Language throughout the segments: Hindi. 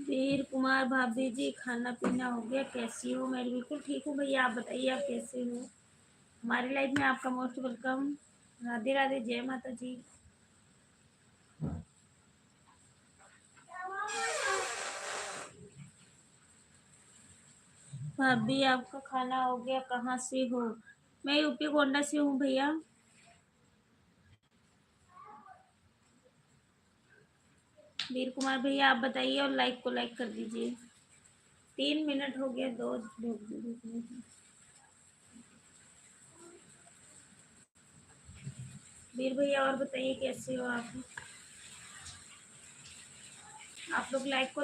वीर कुमार भाभी जी, खाना पीना हो गया? कैसी हो? मैं बिल्कुल ठीक हूँ भैया, आप बताइए आप कैसे हो? हमारी लाइफ में आपका मोस्ट वेलकम। राधे राधे, जय माता जी। भाभी आपका खाना हो गया? कहाँ से हो? मैं यूपी गोंडा से हूँ भैया। वीर कुमार भैया आप बताइए और लाइक को लाइक कर दीजिए। 3 मिनट हो गया, दो वीर भैया और बताइए कैसे हो आप लोग लाइक को।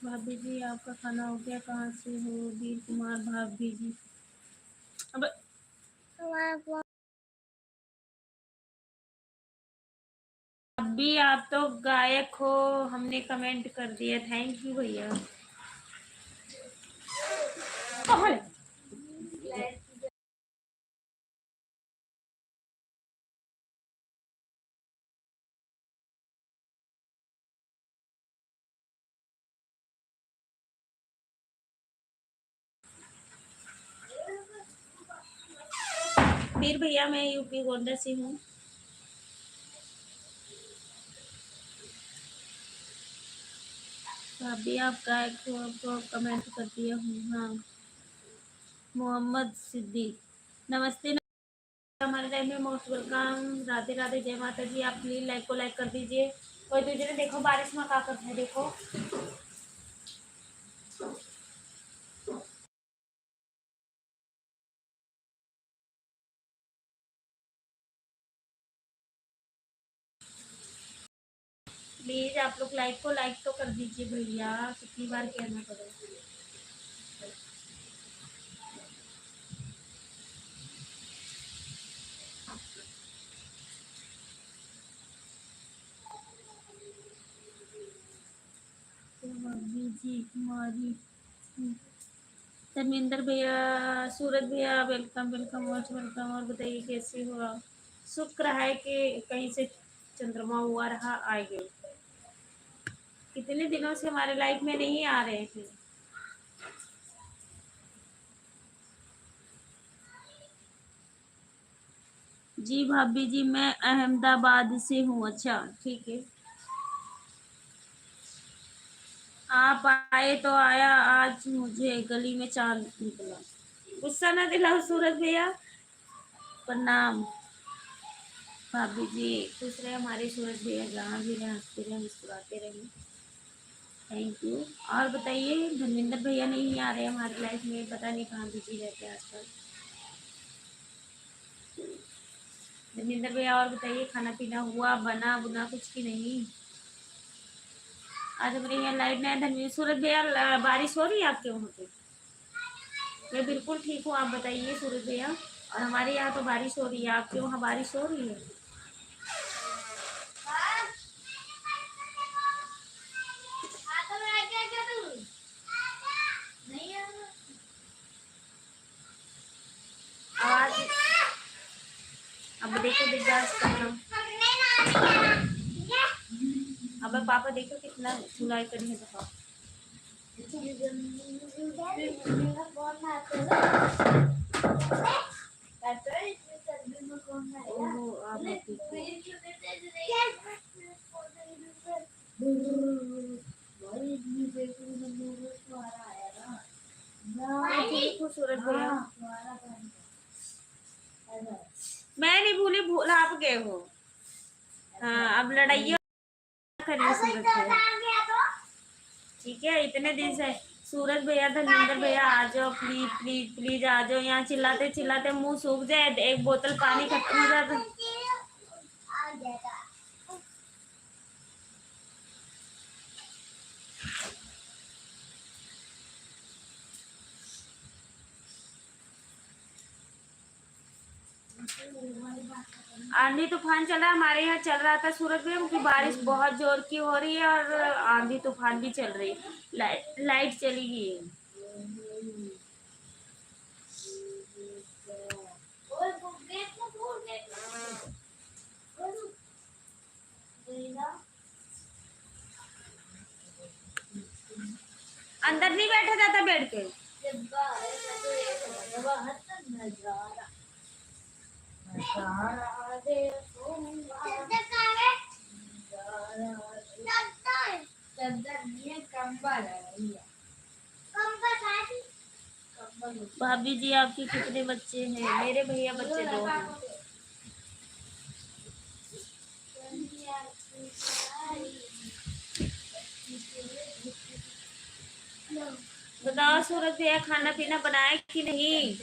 भाभी जी आपका खाना हो गया? कहाँ से हो? वीर कुमार भाभी जी। अब अभी आप तो गायक हो, हमने कमेंट कर दिया। थैंक यू भैया। वीर भैया मैं यूपी गोंडा से हूँ। अभी आप गायक हो, आपको कमेंट कर दिया हूँ। हाँ, मोहम्मद सिद्दीक, नमस्ते। हमारे टाइम में मोस्ट वेलकम। राधे राधे, जय माता जी। आप प्लीज लाइक को लाइक कर दीजिए। कोई दूसरे देखो बारिश में का करते हैं, देखो। प्लीज आप लोग लाइक को लाइक तो कर दीजिए भैया, कितनी बार कहना पड़ेगा। तो भाभी जी हमारी। धर्मेंद्र भैया, सूरज भैया, वेलकम वेलकम, मोस्ट वेलकम। और बताइए कैसे हो आप? शुक्र है कि कहीं से चंद्रमा हुआ रहा आए गए। कितने दिनों से हमारे लाइफ में नहीं आ रहे थे। जी भाभी जी मैं अहमदाबाद से हूँ। अच्छा ठीक है, आप आए तो आया, आज मुझे गली में चांद निकला। गुस्सा ना दिलाओ सूरज भैया, प्रणाम। भाभी जी खुश रहे हमारे सूरज भैया, जहाँ भी रहे हंसते रहे मुस्कुराते रहे। Thank you. और बताइए, धर्मेंद्र भैया नहीं आ रहे हमारी लाइफ में, पता नहीं कहाँ बिजी रहते हैं आजकल। धर्मेंद्र भैया और बताइए, खाना पीना हुआ, बना बुना कुछ की नहीं? आज हमारे यहाँ लाइट नहीं है। धर्मेंद्र, सूरज भैया बारिश हो रही है आपके वहाँ पे? मैं बिल्कुल ठीक हूँ, आप बताइए सूरज भैया। और हमारे यहाँ तो बारिश हो रही है, आपके वहाँ बारिश हो रही है? आवाज अब देखो बिगदास करना। अब पापा देखो कितना धुलाई करी है पापा। ओहो आप खूबसूरत भैया। मैं नहीं भूली, भूल आप गए हो। हाँ अब लड़ाई करिए सूरज भैया। ठीक है, इतने दिन से सूरज भैया, धर्मेंद्र भैया आ जाओ प्लीज प्लीज प्लीज आ जाओ। यहाँ चिल्लाते चिल्लाते मुंह सूख जाए, एक बोतल पानी खत्म हो जाता। आंधी तूफान चल रहा है हमारे यहाँ, चल रहा था सूरत में, क्योंकि बारिश बहुत जोर की हो रही है और आंधी तूफान भी चल रही है। लाइट चली गई है। अंदर नहीं बैठा जाता बैठ के। भाभी जी आपके कितने बच्चे हैं? मेरे भैया बच्चे 2 हैं। बताओ सूरज भैया खाना पीना बनाया कि नहीं?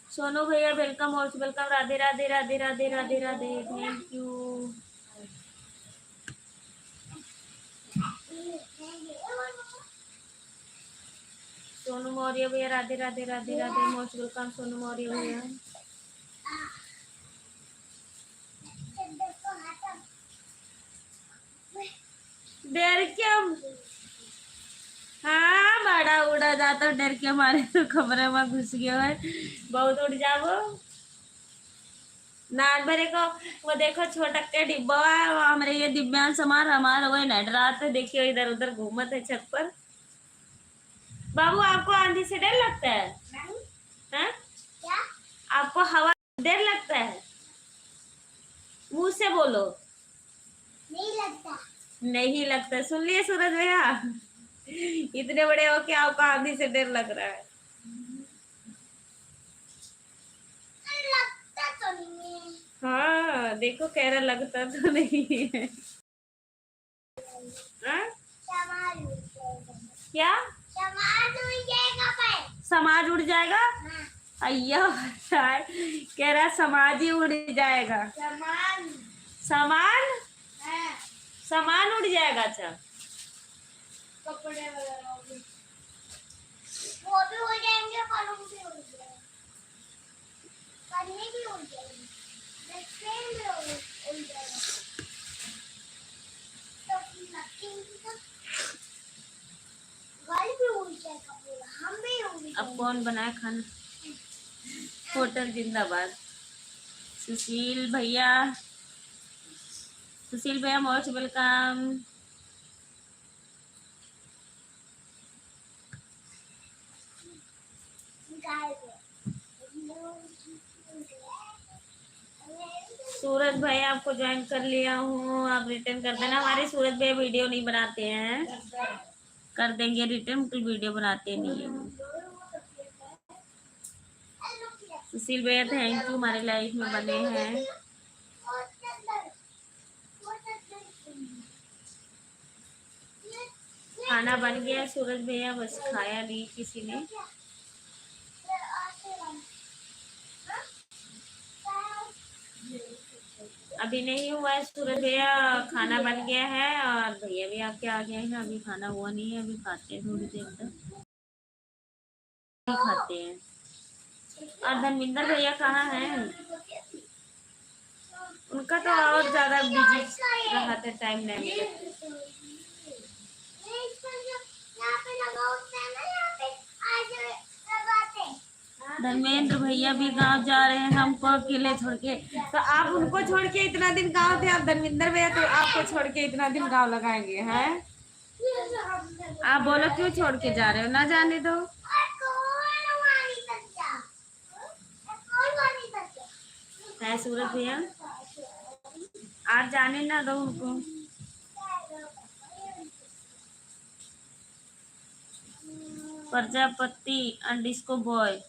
सोनू भैया welcome, most welcome. Radhe Radhe Radhe Radhe Radhe Radhe, thank you. Sonu Maurya भैया राधे राधे राधे राधे, मोस्ट वेलकम सोनू मौर्य भैया। डर क्यों? हाँ बड़ा उड़ा जाता, डर के मारे तो कमरे में घुस गया है। बहुत उड़ जाओ नान भरे को। वो देखो छोटा के डिब्बा है, हमारे ये दिव्यांग समार हमारा वही नट रात है, देखियो इधर उधर घूमत है छत पर। बाबू आपको आंधी से डर लगता है? हाँ? क्या? आपको हवा डर लगता है? मुंह से बोलो। नहीं लगता। नहीं लगता, सुन लिए सूरज भैया? इतने बड़े हो के आपको आंधी से डर लग रहा है? लगता तो नहीं है। हाँ देखो कह रहा लगता तो नहीं है। हाँ? क्या समाज उड़ जाएगा? हाँ। अय्या कह रहा समाज ही उड़ जाएगा। सामान हाँ। सामान उड़ जाएगा। अच्छा कपड़े वगैरह वो भी उड़ जाएंगे, कलम भी उड़ जाएंगे, पन्नी भी उड़ जाएगी, पेन भी उड़ जाएगा। अब कौन बनाए खाना? होटल जिंदाबाद। सुशील भैया मोस्ट वेलकम। सूरज भाई आपको ज्वाइन कर लिया हूँ, आप रिटर्न कर देना। हमारे सूरज भाई वीडियो नहीं बनाते हैं, कर देंगे रिटर्न, कोई वीडियो बनाते नहीं है। सुशील भैया थैंक यू, हमारे लाइफ में बने हैं। खाना बन गया सूरज भैया, बस खाया नहीं किसी ने। अभी नहीं हुआ है सूरज भैया, खाना बन गया है और भैया भी आपके आ गए हैं। अभी खाना हुआ नहीं है, अभी खाते हैं थोड़ी देर तक खाते हैं। और धर्मिंदर भैया कहाँ हैं? उनका तो और ज्यादा बिजी रहते, टाइम नहीं मिलता। धर्मेंद्र भैया भी गांव जा रहे हैं, हमको अकेले छोड़ के। तो आप उनको छोड़ के इतना दिन गांव थे, आप धर्मेंद्र भैया तो आपको छोड़ के इतना दिन गांव लगाएंगे हैं? आप बोलो क्यों छोड़ के जा रहे हो? ना जाने दो। है सूरज भैया, आज जाने ना दो उनको। प्रजापति अंडिस्को boy,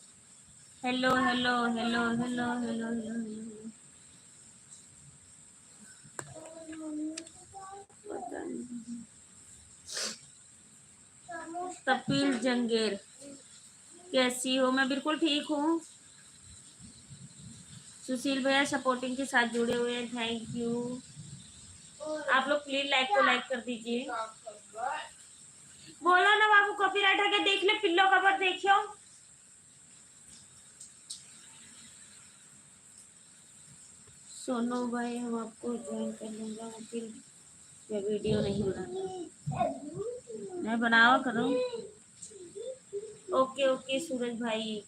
hello hello hello hello hello hello. Kapil Janger, कैसी हो? मैं बिल्कुल ठीक हूँ। सुशील भैया सपोर्टिंग के साथ जुड़े हुए हैं, थैंक यू। आप लोग प्लीज लाइक को लाइक कर दीजिए। बोलो ना बाबू, कॉपीराइट आके देख ले, पिल्लो कवर देखियो। सोनू भाई हम आपको ज्वाइन कर लूंगा, फिर ये वीडियो नहीं बनाना, मैं बनावा करो। ओके ओके सूरज भाई,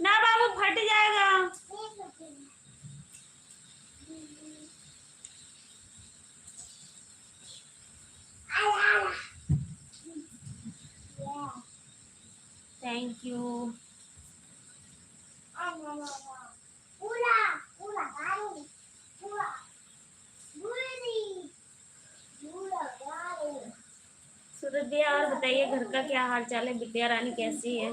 ना बाबू फट जाएगा। Thank you. सूरज भैया और बताइए, घर का क्या हाल चाल है? बिटिया रानी कैसी है?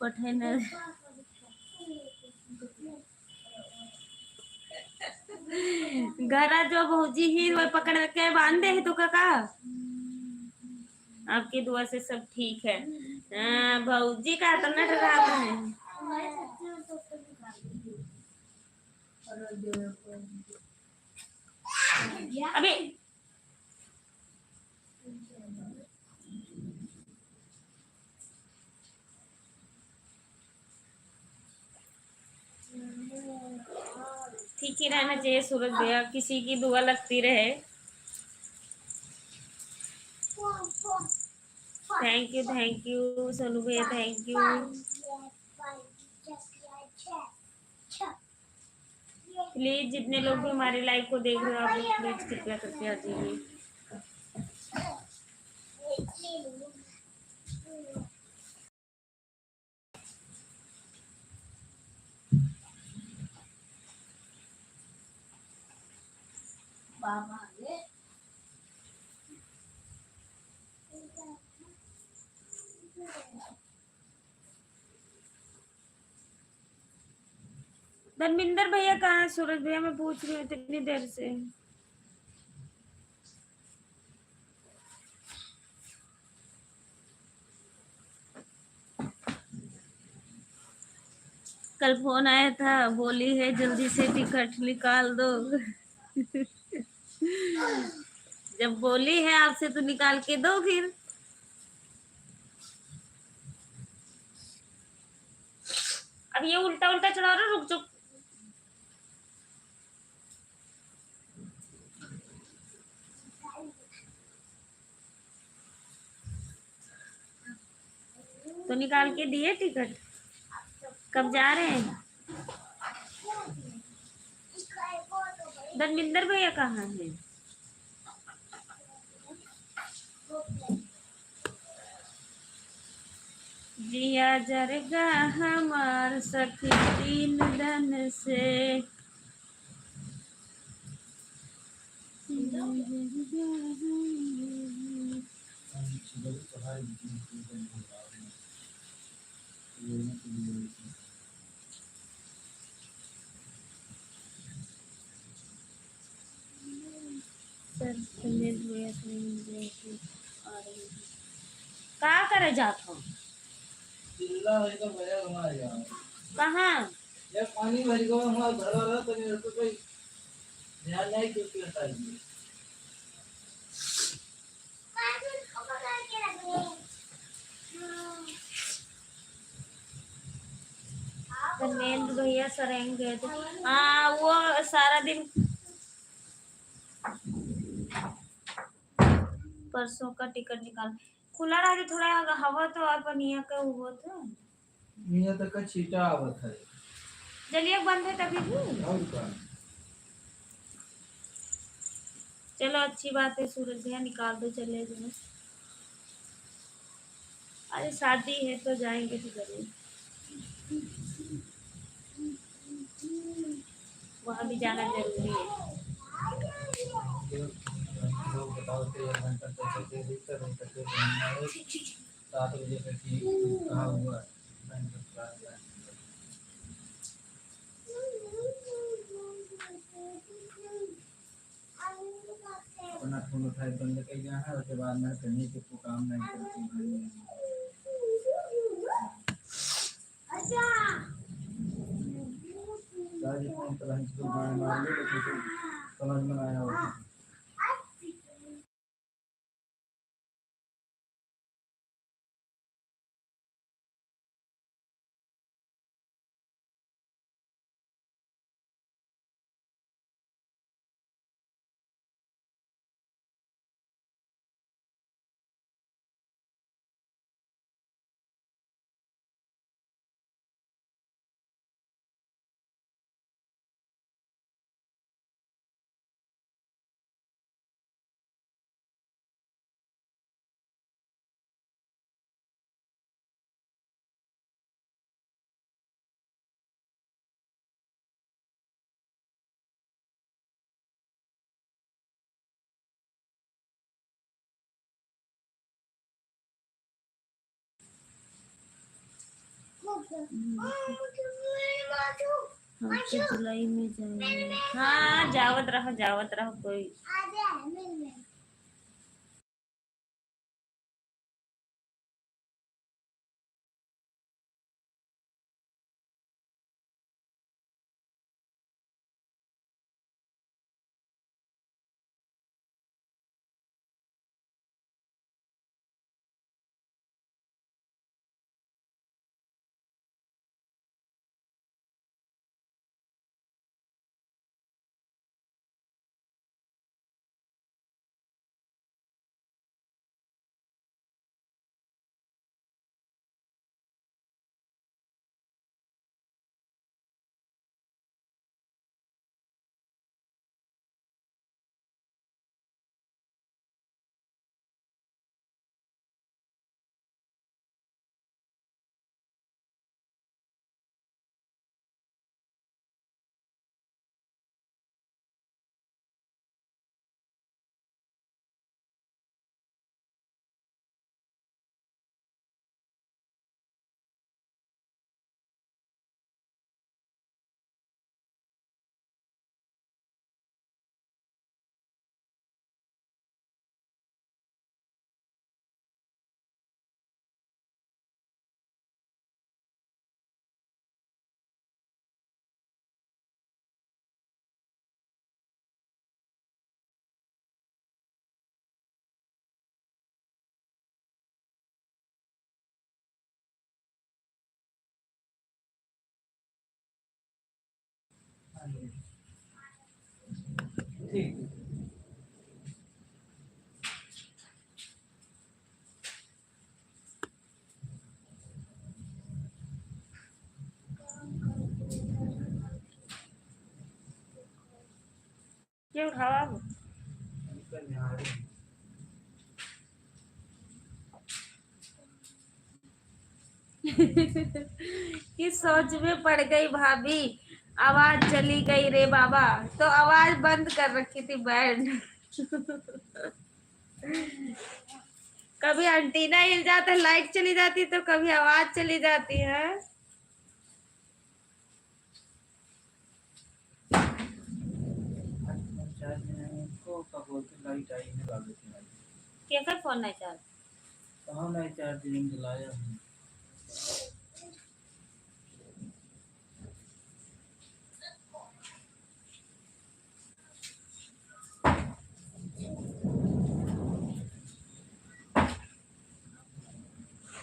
पठन घरा जो भौजी ही वो पकड़ के बांधे है तो काका। आपकी दुआ से सब ठीक है। भौजी का तो न डराता है। अभी ठीक ही रहना चाहिए सूरज भैया, किसी की दुआ लगती रहे। थैंक यू सोनू भैया, थैंक यू। प्लीज जितने लोग भी हमारे लाइव को देख रहे हो, आप लोग प्लीज कृपया करके आ जाइए। धर्मिंदर भैया कहाँ है? सूरज भैया मैं पूछ रही हूँ इतनी देर से। कल फोन आया था, बोली है जल्दी से टिकट निकाल दो। जब बोली है आपसे तो निकाल के दो फिर। अब ये उल्टा उल्टा चढ़ा रहा, रुक चुप। तो निकाल के दिए टिकट? कब जा रहे हैं? धर्मिंदर भैया कहाँ है? जिया जरगा हमार सखी तीन दिन से। कहाँ करे जात हो? कहाँ? ये पानी भर गया हमारा घर वाला, तो मेरे को कोई ध्यान नहीं क्यों करता है। धर्मेंद्र भैया सरेंग गए थे। हाँ वो सारा दिन परसों का टिकट निकाल खुला रहा, थोड़ा हवा तो और बनिया का हुआ था। ये तो का छीटा आवत है। जलिए बंद है तभी भी। और का चलो अच्छी बात है, सूरज भैया निकाल दो, चले जाओ। अरे शादी है तो जाएंगे तो जरूर, वहाँ भी जाना जरूरी है। लोग बताओ तो 1 घंटा तक के भीतर हम तक के बनना है 7 बजे तक ही कहा हुआ है। अपना फोन उठाए बंद कर गया है, उसके बाद में करने के को काम नहीं करती है। आज फोन पर हम तो गाना मार ले तो समझ में आया होगा। हाँ तो जुलाई में जाएंगे। हाँ जावत रहो कोई। ठीक क्यों उठाओ आप? किस सोच में पड़ गई भाभी, आवाज चली गई रे बाबा। तो आवाज बंद कर रखी थी बैंड। कभी एंटीना हिल जाता है, लाइट चली जाती, तो कभी आवाज चली जाती है। लाइट आई है बाबू की लाइट क्या फोन नहीं चार्ज? कहाँ नहीं चार्जिंग जलाया हूँ।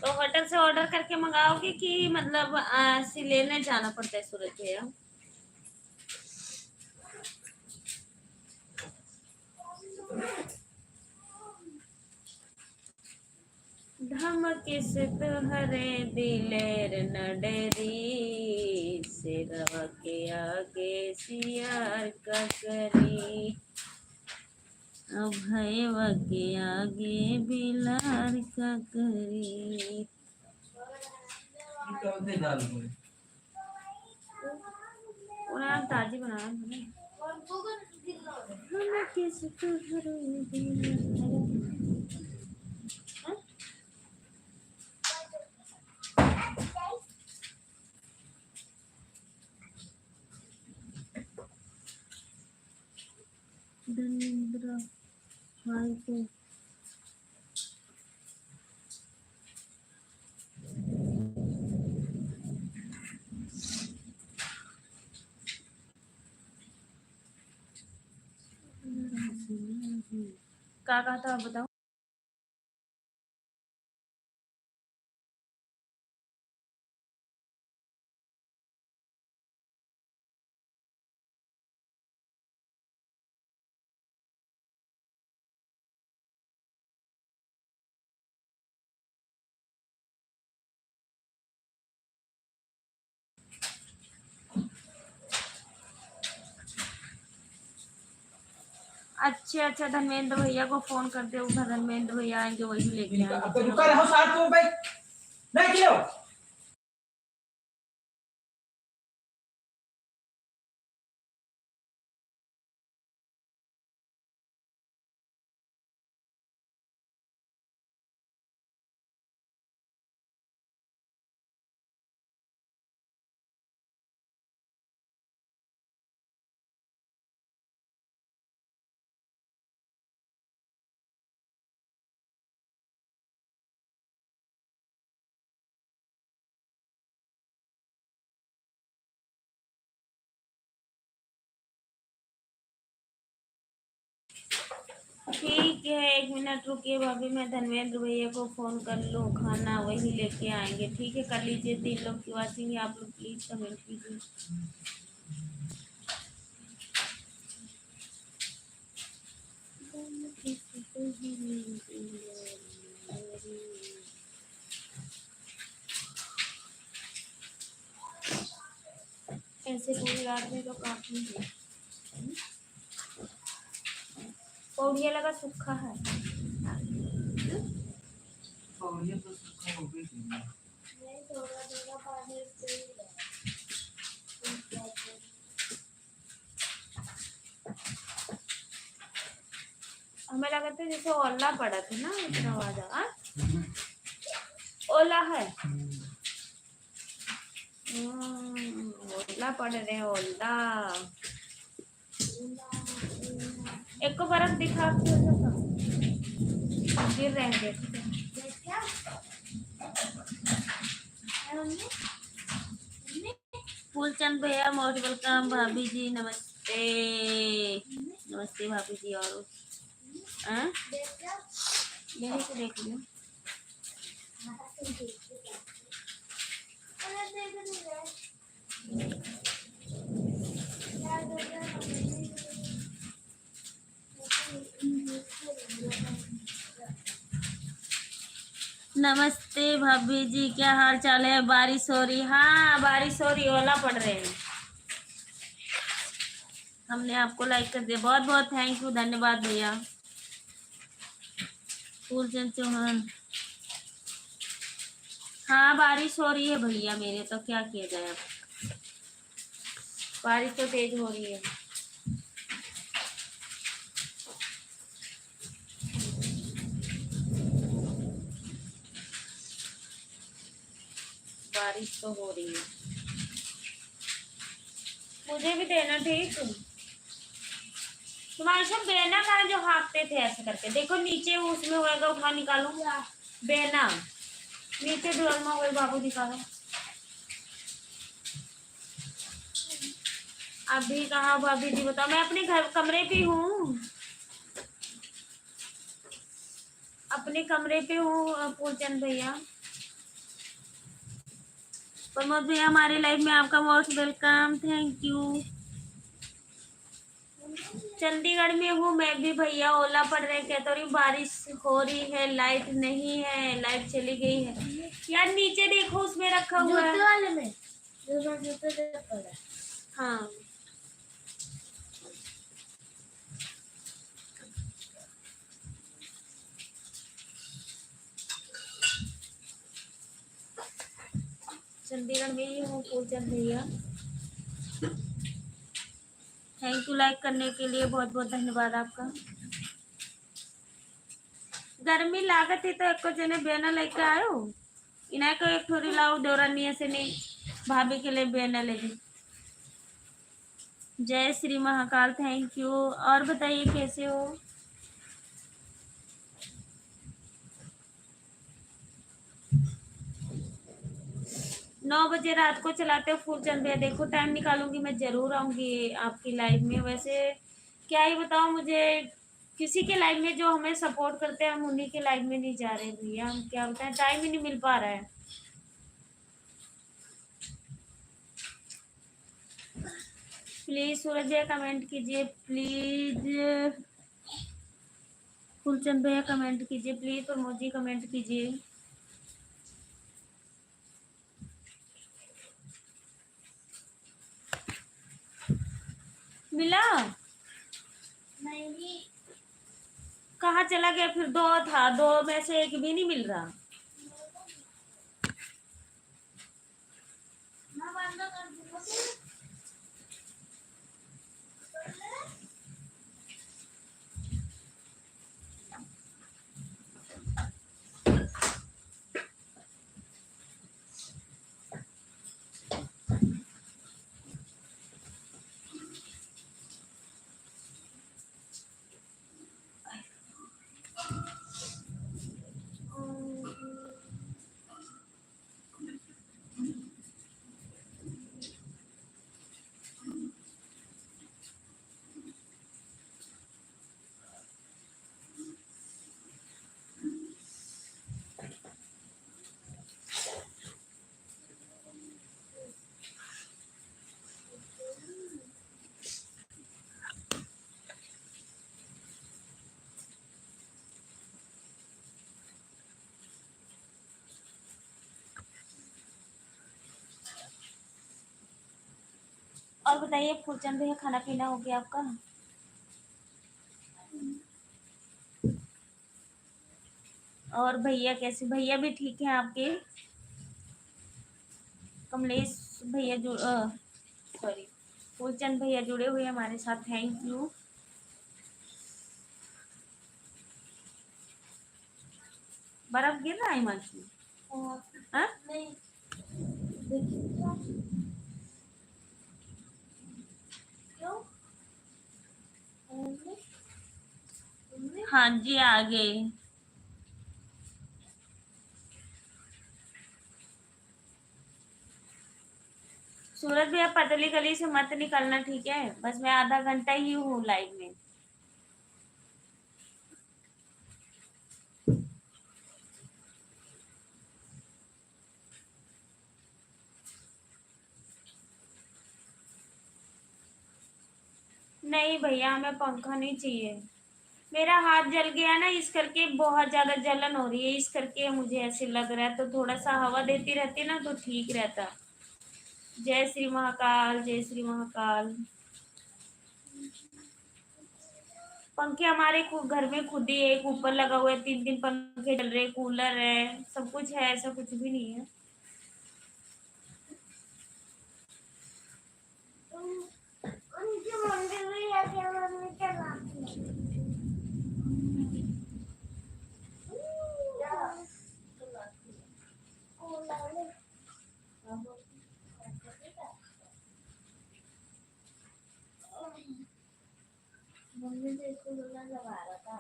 तो होटल से ऑर्डर करके मंगाओगे कि मतलब लेने जाना पड़ता है सूरज भैया? धमके किस तुहरे दिलेर नडरी सिरवा के आगे सियार का करी भैया के आगे बिलार का करी। उन्हें ताजी बनाना है। हम किस तुहरे दिलेर हाँ? धर्मेंद्र भाई को क्या कहा था आप बताओ। अच्छा अच्छा धर्मेंद्र भैया को फोन कर दे, उधर धर्मेंद्र भैया आएंगे वही लेके आएंगे। रुका रहो साथ में भाई, नहीं कियो ठीक है 1 मिनट रुकिए भाभी, मैं धर्मेंद्र भैया को फोन कर लूँ, खाना वही लेके आएंगे। ठीक है कर लीजिए, 3 लोग की वाचिंग है, आप लोग प्लीज कमेंट कीजिए। ऐसे पूरी रात में तो काफी है। पौड़िया लगा सूखा है। ये तो सूखा हो गई थी। नहीं थोड़ा थोड़ा पानी से ही है। हमें लगा था जैसे ओला पड़ा था ना, इतना आवाज आ ओला है। ओला पड़ रहे ओला। एक को बर्फ दिखा गिर रहे हैं फूलचंद भैया मोस्ट वेलकम। भाभी जी नमस्ते। नमस्ते भाभी जी। और यही से देख लियो। नमस्ते भाभी जी, क्या हाल चाल है? बारिश हो रही? हाँ बारिश हो रही, ओला पड़ रहे हैं। हमने आपको लाइक कर दिया, बहुत बहुत थैंक यू, धन्यवाद भैया। फूलचंद चौहान हाँ बारिश हो रही है भैया मेरे, तो क्या किया जाए अब, बारिश तो तेज हो रही है। बारिश तो हो रही है। मुझे भी देना ठीक। तुम्हारे सब बेना का जो हाँकते थे ऐसे करके, देखो नीचे उसमें होएगा, उठा निकालो बेना, नीचे ड्रोर में हुए बाबू निकालो। अभी कहाँ भाभी जी बताओ, मैं अपने घर कमरे पे हूँ, अपने कमरे पे हूँ फूलचंद भैया। प्रमोद भैया हमारे लाइफ में आपका most welcome, thank you. Chandigarh में हूँ मैं भी भैया, ओला पड़ रहे, कहते रही बारिश हो रही है, लाइट नहीं है, लाइट चली गई है। यार नीचे देखो, उसमें रखा हुआ है, जूते वाले में जो मैं जूते चप्पल है। हाँ। चंडीगढ़ में ही हूँ फूलचंद भैया। थैंक यू लाइक करने के लिए, बहुत बहुत धन्यवाद आपका। गर्मी लागत है तो एक जने बेना लेके आयो, इन्हें को एक थोड़ी लाओ दौरानिया से नहीं, भाभी के लिए बेना ले दी। जय श्री महाकाल, थैंक यू। और बताइए कैसे हो? 9 बजे रात को चलाते हो फूलचंद भैया? देखो टाइम निकालूंगी, मैं जरूर आऊंगी आपकी लाइव में। वैसे क्या ही बताओ, मुझे किसी के लाइव में जो हमें सपोर्ट करते हैं, हम उन्हीं के लाइव में नहीं जा रहे भैया। हम क्या बताएं, टाइम ही नहीं मिल पा रहा है। प्लीज सूरज भैया कमेंट कीजिए, प्लीज फूलचंद भैया कमेंट कीजिए, प्लीज प्रमोद जी कमेंट कीजिए। मिला नहीं, कहाँ चला गया फिर? 2 था, 2 में से एक भी नहीं मिल रहा। मैं बंद कर दूंगा। और बताइए फूलचंद भैया, खाना पीना हो गया आपका? और भैया कैसे? भैया भी ठीक है आपके? कमलेश भैया सॉरी, फूलचंद भैया जुड़े हुए हैं हमारे साथ, थैंक यू। बर्फ गिर रहा है हिमांशु? हाँ? नहीं, देखिए क्यों? हाँ जी आ गए। सूरज भैया पतली गली से मत निकलना, ठीक है? बस मैं आधा घंटा ही हूँ लाइव में। नहीं भैया, हमें पंखा नहीं चाहिए। मेरा हाथ जल गया ना, इस करके बहुत ज्यादा जलन हो रही है, इस करके मुझे ऐसे लग रहा है। तो थोड़ा सा हवा देती रहती ना तो ठीक रहता। जय श्री महाकाल, जय श्री महाकाल। पंखे हमारे घर में खुद ही एक ऊपर लगा हुआ है, 3 पंखे चल रहे, कूलर है, सब कुछ है, ऐसा कुछ भी नहीं है। उनकी मंदिर में है क्या? मम्मी चलाती है। मम्मी से इसको लगा रहा था।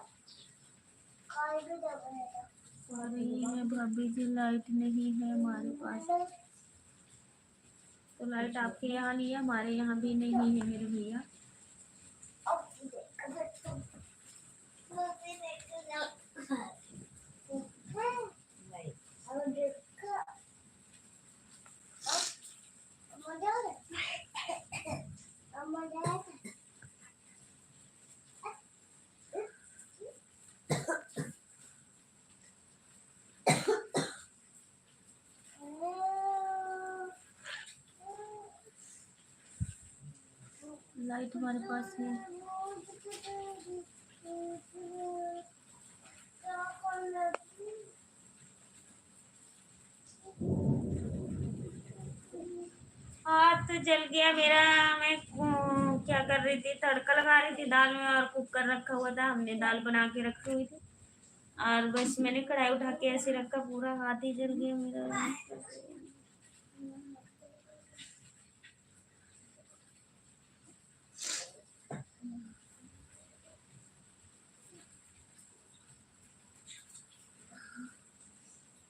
कोई भी दबा है। सॉरी है भाभी जी, लाइट नहीं है हमारे पास। तो लाइट आपके यहाँ नहीं है, हमारे यहाँ भी नहीं है मेरे भैया। लाइट हमारे पास है। हाथ तो जल गया मेरा। मैं क्या कर रही थी, तड़का लगा रही थी दाल में, और कुकर रखा हुआ था, हमने दाल बना के रखी हुई थी, और बस मैंने कढ़ाई उठा के ऐसे रखा, पूरा हाथ ही जल गया मेरा।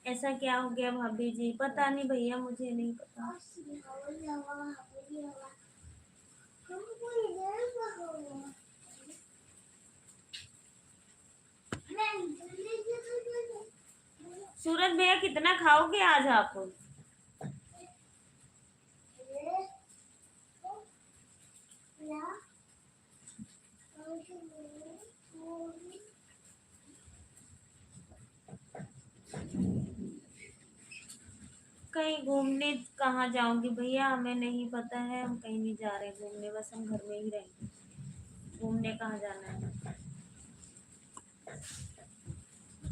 ऐसा क्या हो गया भाभी जी? पता नहीं भैया, मुझे नहीं पता। सूरज भैया कितना खाओगे आज आप? कहीं घूमने कहाँ जाऊंगी भैया, हमें नहीं पता है, हम कहीं नहीं जा रहे घूमने, बस हम घर में ही रहेंगे। घूमने कहाँ जाना है?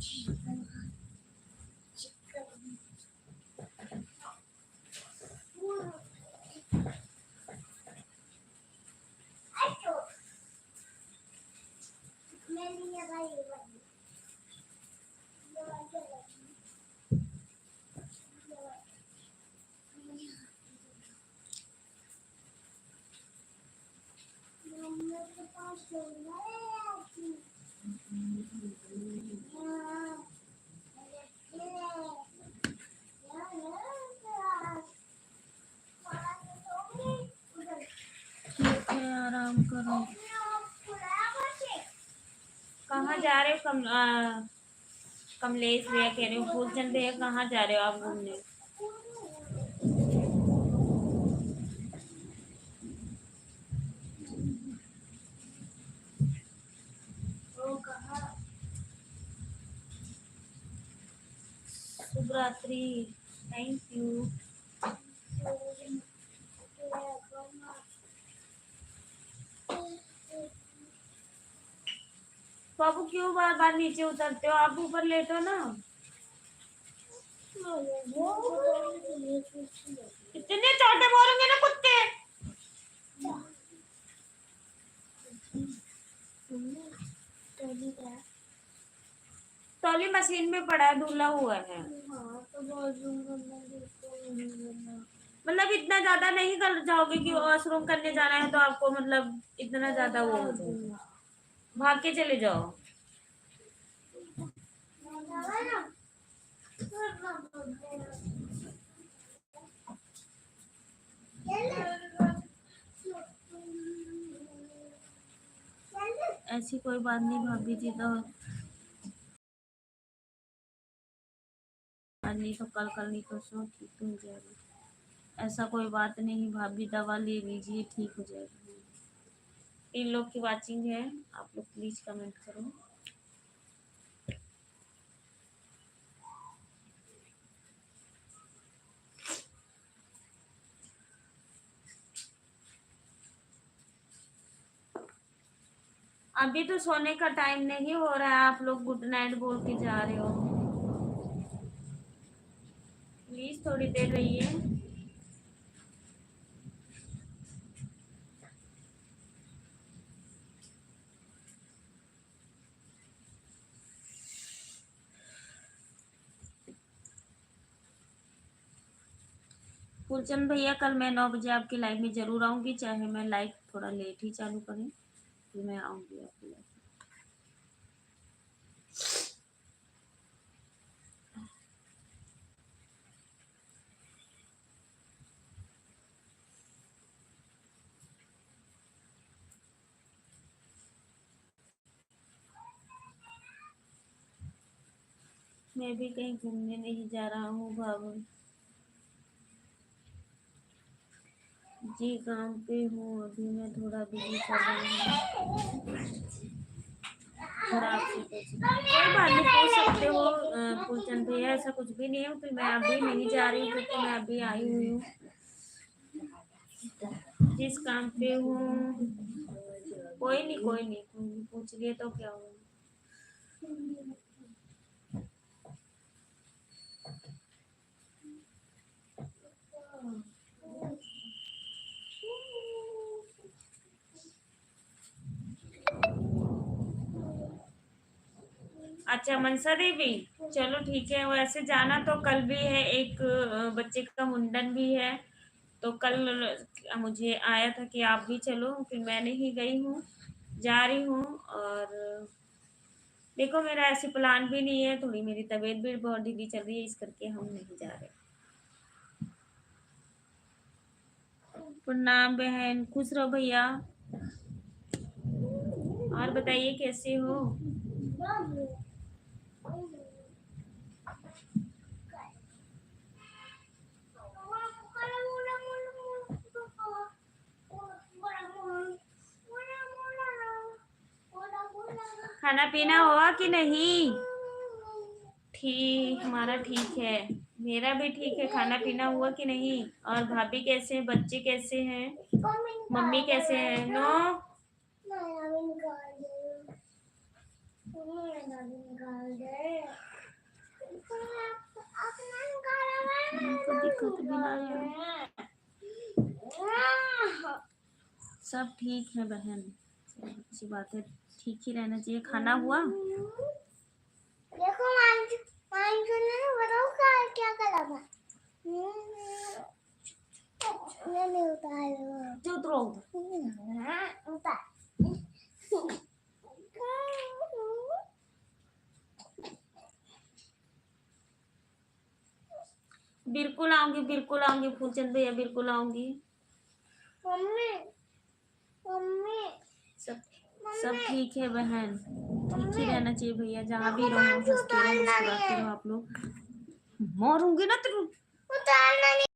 ठीक है, आराम करो। कहाँ जा रहे हो कमलेश भैया कह रहे हो, फूलचंद भैया कहाँ जा रहे हो आप घूमने? शुभ रात्रि। Thank you. बाबू क्यों बार बार नीचे उतरते हो? आप ऊपर लेटो ना। इतने छोटे बोलेंगे ना कुत्ते। टॉली मशीन में पड़ा है, धुला हुआ है। मतलब इतना ज्यादा नहीं कर जाओगे कि वॉशरूम करने जाना है तो आपको मतलब इतना ज्यादा वो हो जाएगा। भाग के चले जाओ। ऐसी कोई बात नहीं भाभी जी, तो आज नहीं तो कल, कल नहीं तो सो ठीक हो जाएगा। ऐसा कोई बात नहीं भाभी, दवा ले लीजिए ठीक हो जाएगा। इन लोग की वाचिंग है, आप लोग प्लीज कमेंट करो। अभी तो सोने का टाइम नहीं हो रहा है, आप लोग गुड नाइट बोल के जा रहे हो। प्लीज थोड़ी देर रहिए। फूलचंद भैया कल मैं 9 बजे आपके लाइव में जरूर आऊंगी, चाहे मैं लाइव थोड़ा लेट ही चालू करें, फिर मैं आऊंगी आपके लाइव। मैं भी कहीं घूमने नहीं जा रहा हूँ बाबू जी, काम पे हूँ अभी, मैं थोड़ा बिजी चल रही हूँ। खराब से कोई बात नहीं, पूछ सकते हो फूलचंद भैया, ऐसा कुछ भी नहीं है। तो मैं अभी नहीं जा रही हूँ क्योंकि मैं अभी आई हुई हूँ। जिस काम पे हूँ। कोई नहीं कोई नहीं, तुम पूछ लिए तो क्या हुआ। अच्छा मनसा देवी, चलो ठीक है। वैसे जाना तो कल भी है, एक बच्चे का मुंडन भी है, तो कल मुझे आया था कि आप भी चलो, फिर मैं नहीं गई हूँ, जा रही हूँ। और देखो मेरा ऐसे प्लान भी नहीं है, थोड़ी मेरी तबीयत भी बहुत ढीली चल रही है, इस करके हम नहीं जा रहे। प्रणाम बहन, खुश रहो भैया। और बताइए कैसे हो। खाना पीना हुआ कि नहीं। ठीक, हमारा ठीक है, मेरा भी ठीक है। खाना पीना हुआ कि नहीं। और भाभी कैसे हैं, बच्चे कैसे हैं, मम्मी कैसे हैं। नो उनको दिक्कत भी ना है। सब ठीक है बहन, सब अच्छी बात है, ठीक ही रहना चाहिए। खाना हुआ। देखो मांझू ने बताओ क्या करा था। मैंने उतारा। चुप रहो। उतार। बिल्कुल आऊंगी, बिल्कुल आऊंगी फूलचंद भैया, बिल्कुल आऊंगी। मम्मी मम्मी सब सब ठीक है बहन, ठीक ही रहना चाहिए भैया, जहाँ भी देखो रहो मांझू हंसते रहो उतारना नहीं मुस्कुराते है। रहो आप लोग। मारूंगी ना तेरे। उतारना नहीं।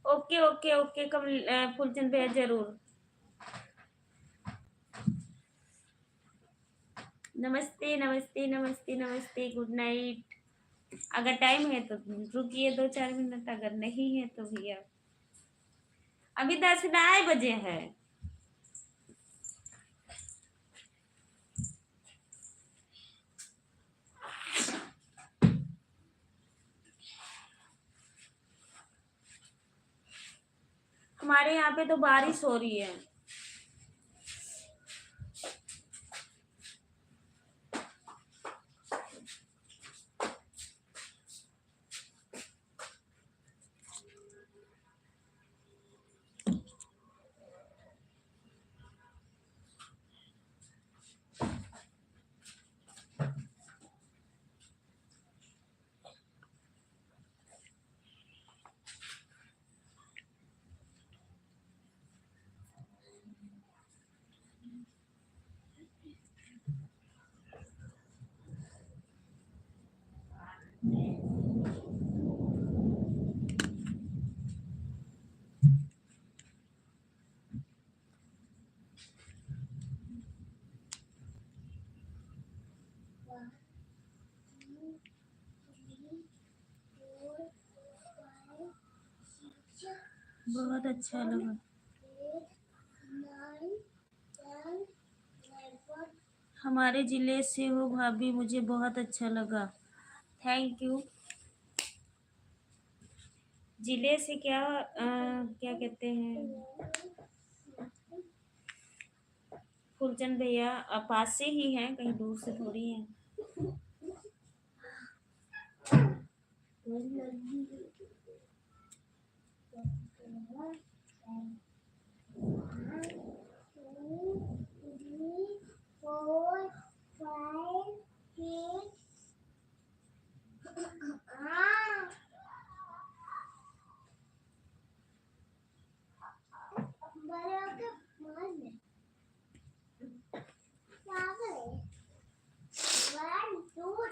ओके ओके ओके फूलचंद भैया जरूर। नमस्ते नमस्ते नमस्ते नमस्ते, गुड नाइट। अगर टाइम है तो रुकिए 2-4 मिनट, अगर नहीं है तो भैया अभी 10 बजे है। हमारे यहाँ पे तो बारिश हो रही है। बहुत अच्छा लगा। हमारे जिले से हो भाभी, मुझे बहुत अच्छा लगा। Thank you. जिले से क्या क्या कहते हैं फूलचंद भैया, पास से ही हैं, कहीं दूर से थोड़ी हैं।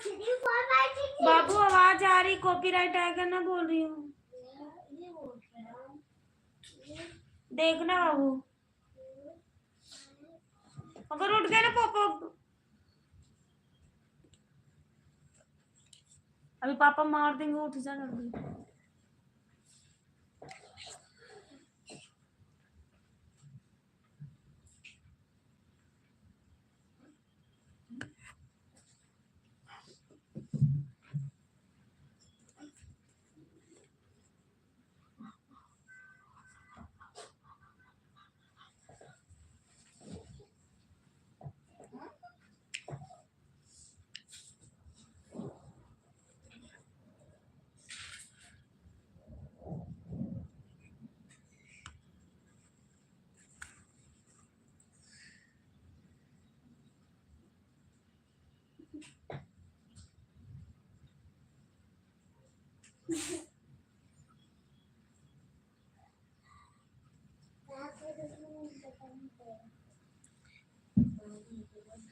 बाबू आवाज आ रही, कॉपीराइट आएगा ना, बोल रही हूँ। देखना बाबू, अगर उठ गए ना पापा, अभी पापा मार देंगे, उठ जा जल्दी।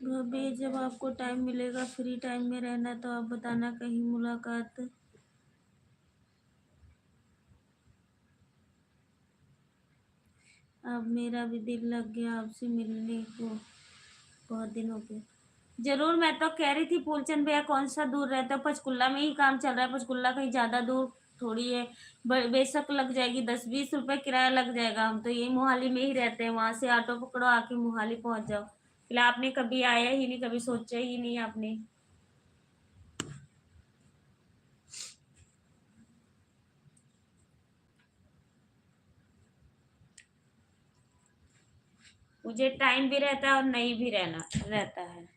भाभी जब आपको टाइम मिलेगा, फ्री टाइम में रहना, तो आप बताना, कहीं मुलाकात। अब मेरा भी दिल लग गया आपसे मिलने को, बहुत दिन हो गए। जरूर, मैं तो कह रही थी फूलचंद भैया कौन सा दूर रहता है, पंचकुला में ही काम चल रहा है, पंचकुला कहीं ज्यादा दूर थोड़ी है। बेशक लग जाएगी 10-20 रुपए किराया लग जाएगा, हम तो यही मोहाली में ही रहते हैं, वहां से ऑटो पकड़ो, आके मोहाली पहुंच जाओ। फिलहाल आपने कभी आया ही नहीं, कभी सोचा ही नहीं आपने। मुझे टाइम भी रहता है और नहीं भी रहना रहता है।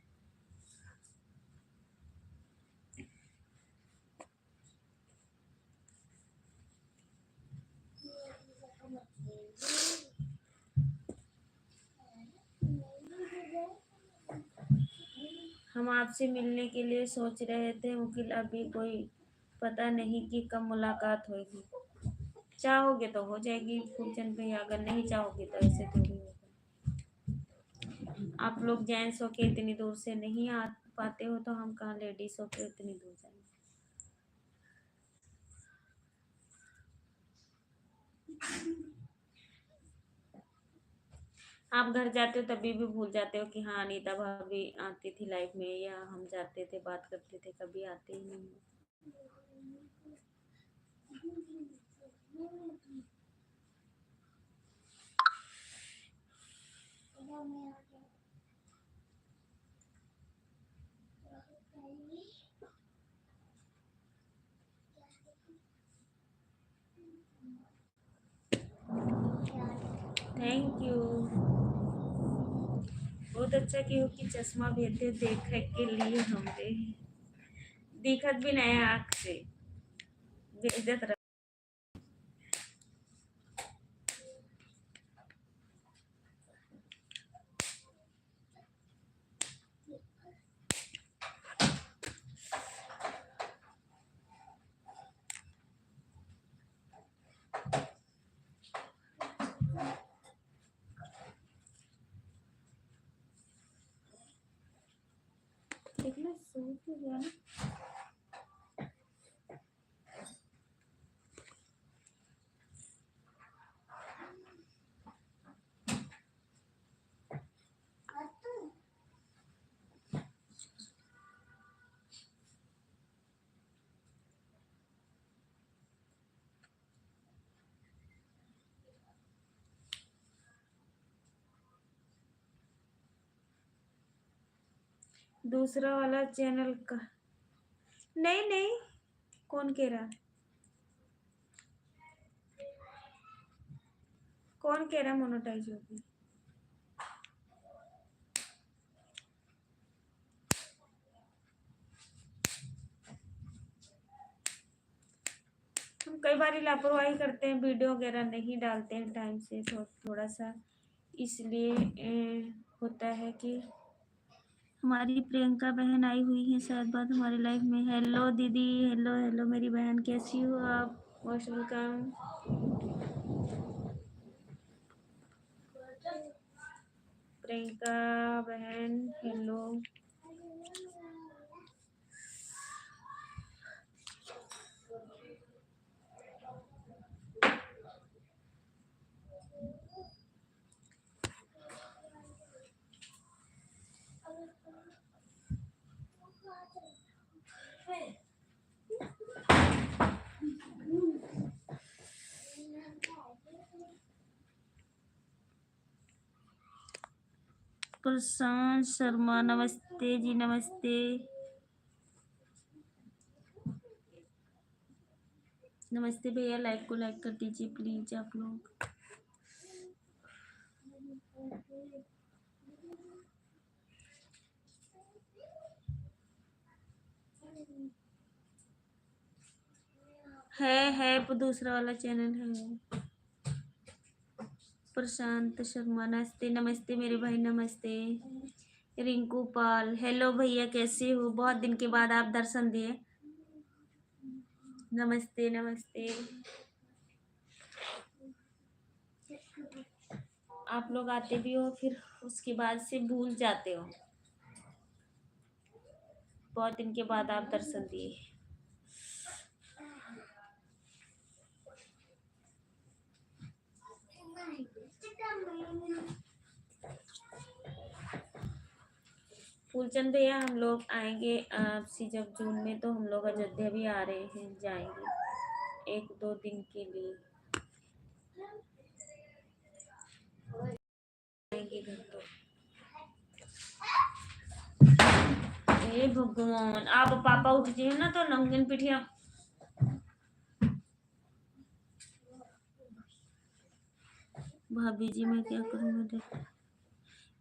हम आपसे मिलने के लिए सोच रहे थे मुकिल, अभी कोई पता नहीं कि कब मुलाकात होगी। चाहोगे तो हो जाएगी फूलचंद भैया, अगर नहीं चाहोगे तो ऐसे थोड़ी होगा। आप लोग जेंट्स होके इतनी दूर से नहीं आ पाते हो, तो हम कहाँ लेडीज होके इतनी दूर जाएंगे। आप घर जाते हो तभी भी भूल जाते हो कि हाँ अनीता भाभी आती थी लाइफ में, या हम जाते थे बात करते थे, कभी आते ही नहीं हो। थैंक यू, बहुत अच्छा कि हो कि चश्मा भेजते देखे के लिए, हमरे दिखत भी नहीं आँख से, भेजत रह। देखना सूख गया ना। दूसरा वाला चैनल का नहीं नहीं, कौन कह रहा, कौन कह रहा मोनेटाइज होगी। हम कई बार लापरवाही करते हैं, वीडियो वगैरह नहीं डालते हैं टाइम से, थोड़ा सा इसलिए होता है कि हमारी प्रियंका बहन आई हुई है शायद बात हमारी लाइफ में। हेलो दीदी, हेलो हेलो मेरी बहन, कैसी हो आप, मोस्ट वेलकम। प्रियंका बहन हेलो। प्रशांत शर्मा नमस्ते जी, नमस्ते नमस्ते भैया, लाइव को लाइक कर दीजिए प्लीज आप लोग। है दूसरा वाला चैनल है। प्रशांत शर्मा नमस्ते, नमस्ते मेरे भाई, नमस्ते। रिंकू पाल हेलो भैया, कैसे हो? बहुत दिन के बाद आप दर्शन दिए। नमस्ते नमस्ते। आप लोग आते भी हो फिर उसके बाद से भूल जाते हो। बहुत दिन के बाद आप दर्शन दिए। फूलचंद भैया, हम लोग आएंगे आपसी जब जून में, तो हम लोग अयोध्या भी आ रहे हैं, जाएंगे 1-2 दिन के लिए आएंगे घर। तो हे भगवान, आप पापा उठ जाइए ना तो नंगन पिठिया। भाभी जी, मैं क्या करूँ? मैं डर,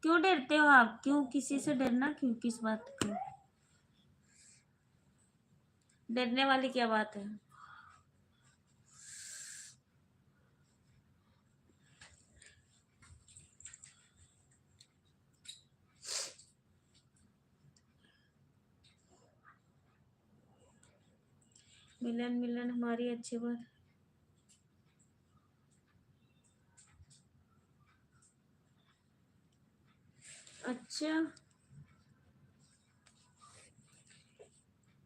क्यों डरते हो आप? क्यों किसी से डरना? क्यों, किस बात का डरने वाली क्या बात है? मिलन मिलन हमारी अच्छी बात। अच्छा,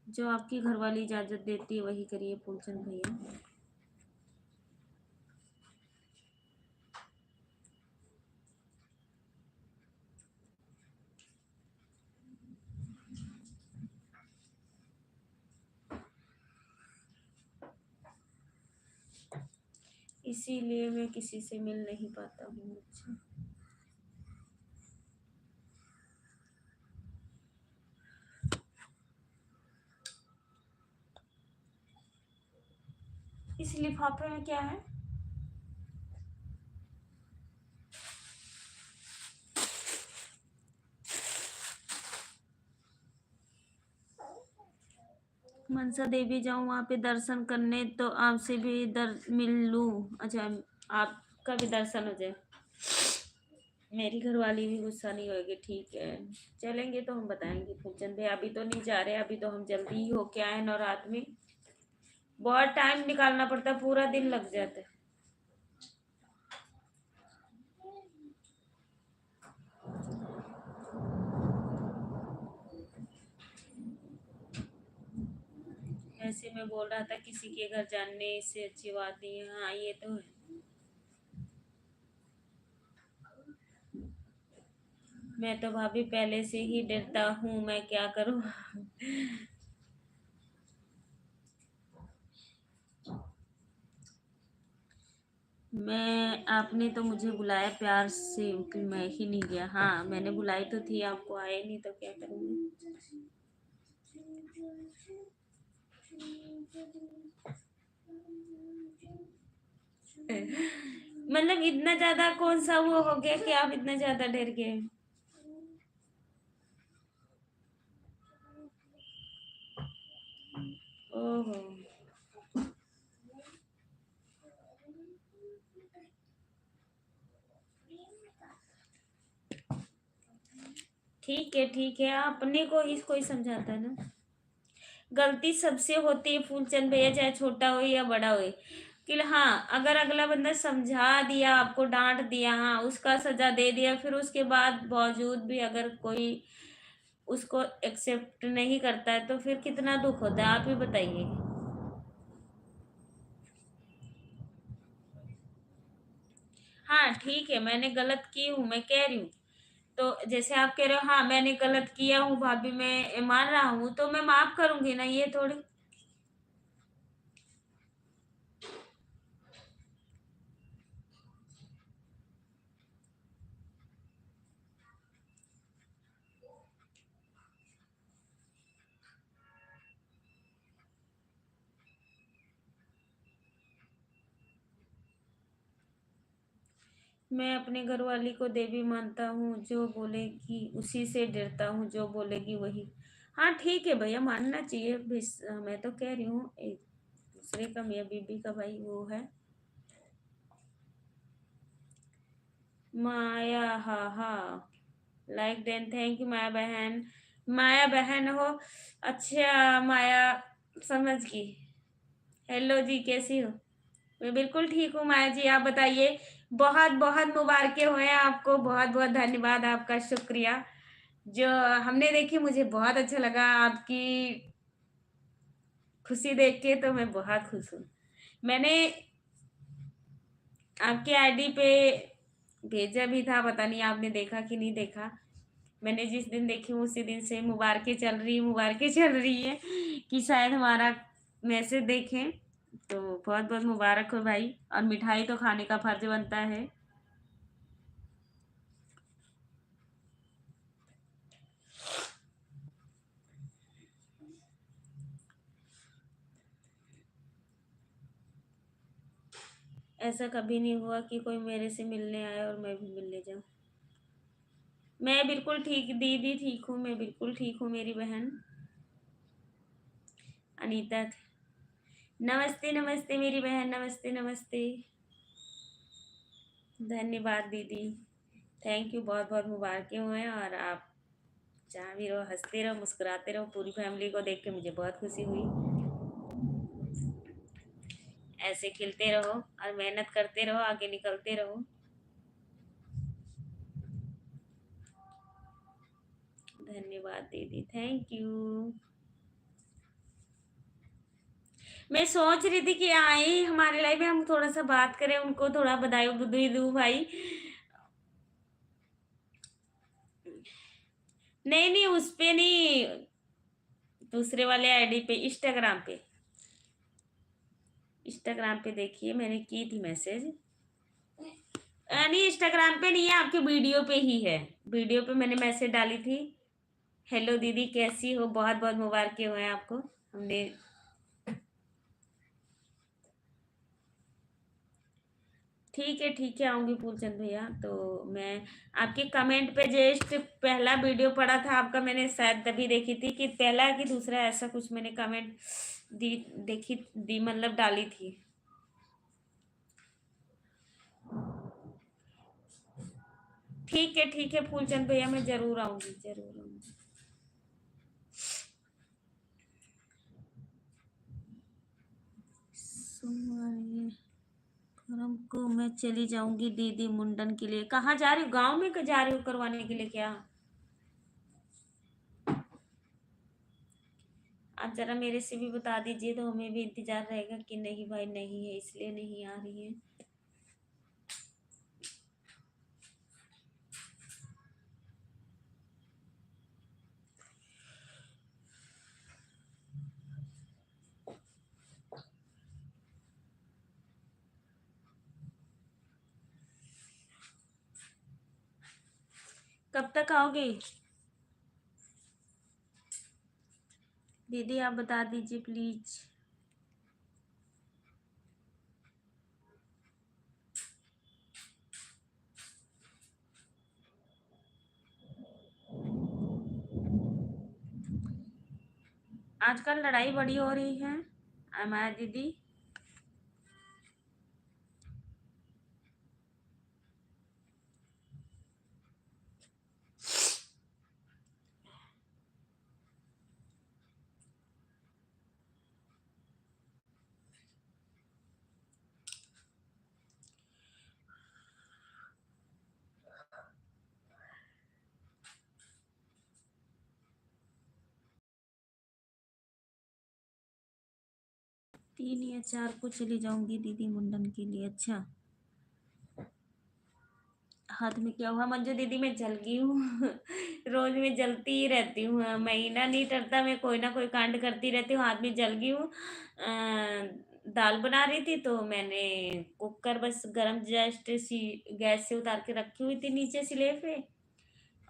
जो आपकी घरवाली इजाजत देती है वही करिए फूलचंद भैया। इसीलिए मैं किसी से मिल नहीं पाता हूँ। अच्छा, इस लिफाफे में क्या है? मनसा देवी जाऊं वहां पे दर्शन करने, तो आपसे भी मिल लूं। अच्छा, आपका भी दर्शन हो जाए। मेरी घरवाली भी गुस्सा नहीं होगी, ठीक है। चलेंगे तो हम बताएंगे फूलचंद भाई, अभी तो नहीं जा रहे, अभी तो हम जल्दी ही होके आए नवरात में। बहुत टाइम निकालना पड़ता है, पूरा दिन लग जाता है। ऐसे में बोल रहा था किसी के घर जानने से अच्छी बात नहीं है। हाँ, ये तो है। मैं तो भाभी पहले से ही डरता हूँ, मैं क्या करूँ? आपने तो मुझे बुलाया प्यार से, मैं ही नहीं गया। हाँ, मैंने बुलाई तो थी आपको, आए नहीं तो क्या करूँगी? मतलब इतना ज्यादा कौन सा वो हो गया कि आप इतना ज्यादा डर गए? ओहो, ठीक है ठीक है, अपने को ही कोई समझाता है ना। गलती सबसे होती है फूलचंद भैया, चाहे छोटा हो या बड़ा हो। कि हाँ, अगर अगला बंदा समझा दिया, आपको डांट दिया, हाँ उसका सजा दे दिया, फिर उसके बाद बावजूद भी अगर कोई उसको एक्सेप्ट नहीं करता है, तो फिर कितना दुख होता है, आप ही बताइए। हाँ ठीक है, मैंने गलत की हूँ, मैं कह रही हूँ। तो जैसे आप कह रहे हो, हाँ मैंने गलत किया हूँ भाभी, मैं मान रहा हूँ, तो मैं माफ करूंगी ना, ये थोड़ी। मैं अपने घरवाली को देवी मानता हूँ, जो बोलेगी उसी से डरता हूँ, जो बोलेगी वही। हाँ ठीक है भैया, मानना चाहिए मैं तो कह रही हूँ, एक दूसरे का, मियाँ बीबी का भाई वो है। माया, हाँ हाँ, लाइक देन, थैंक यू माया बहन। माया बहन हो, अच्छा माया, समझ गई। हेलो जी, कैसी हो? मैं बिल्कुल ठीक हूँ माया जी, आप बताइए। बहुत बहुत मुबारकें होए आपको, बहुत बहुत धन्यवाद आपका, शुक्रिया। जो हमने देखी, मुझे बहुत अच्छा लगा आपकी खुशी देख के, तो मैं बहुत खुश हूँ। मैंने आपके आईडी पे भेजा भी था, पता नहीं आपने देखा कि नहीं देखा। मैंने जिस दिन देखी हूँ उसी दिन से मुबारकें चल रही है कि शायद हमारा मैसेज देखें। तो बहुत बहुत मुबारक हो भाई, और मिठाई तो खाने का फर्ज बनता है। ऐसा कभी नहीं हुआ कि कोई मेरे से मिलने आए और मैं भी मिलने जाऊं। मैं बिल्कुल ठीक दीदी, ठीक हूँ, मैं बिल्कुल ठीक हूँ मेरी बहन अनीता। नमस्ते नमस्ते मेरी बहन, नमस्ते नमस्ते। धन्यवाद दीदी, थैंक यू, बहुत बहुत मुबारकें हुए। और आप जहाँ भी रहो, हंसते रहो, मुस्कुराते रहो। पूरी फैमिली को देख के मुझे बहुत खुशी हुई। ऐसे खिलते रहो और मेहनत करते रहो, आगे निकलते रहो। धन्यवाद दीदी, थैंक यू। मैं सोच रही थी कि आए हमारे लाइव में, हम थोड़ा सा बात करें, उनको थोड़ा बधाई बधाई दूं भाई। नहीं नहीं, उस पे नहीं, दूसरे वाले आईडी पे, इंस्टाग्राम पे देखिए, मैंने की थी मैसेज। नहीं, इंस्टाग्राम पे नहीं है, आपके वीडियो पे ही है। वीडियो पे मैंने मैसेज डाली थी। हेलो दीदी, कैसी हो, बहुत बहुत मुबारकें हुए आपको। हमने ठीक है, आऊंगी फूलचंद भैया। तो मैं आपके कमेंट पे जस्ट पहला वीडियो पड़ा था आपका, मैंने शायद तभी देखी थी कि पहला कि दूसरा, ऐसा कुछ मैंने कमेंट दी मतलब डाली थी। ठीक है फूलचंद भैया, मैं जरूर आऊंगी, जरूर आऊंगी। सुनाइए। करम को मैं चली जाऊंगी दीदी मुंडन के लिए। कहाँ जा रही हो, गांव में जा रही हो करवाने के लिए क्या? आप जरा मेरे से भी बता दीजिए, तो हमें भी इंतजार रहेगा कि नहीं भाई नहीं है, इसलिए नहीं आ रही है। कब तक आओगे दीदी, आप बता दीजिए प्लीज। आजकल लड़ाई बड़ी हो रही है हमारा दीदी। तीन या चार को चली जाऊंगी दीदी मुंडन के लिए। अच्छा हाथ में क्या हुआ मंजू दीदी? मैं जल गई हूँ। रोज मैं जलती ही रहती हूँ, महीना नहीं टरता मैं कोई ना कोई कांड करती रहती हूँ। हाथ में जल गई हूँ। दाल बना रही थी तो मैंने कुकर बस गरम जस्ट सी गैस से उतार के रखी हुई थी नीचे सिले पे,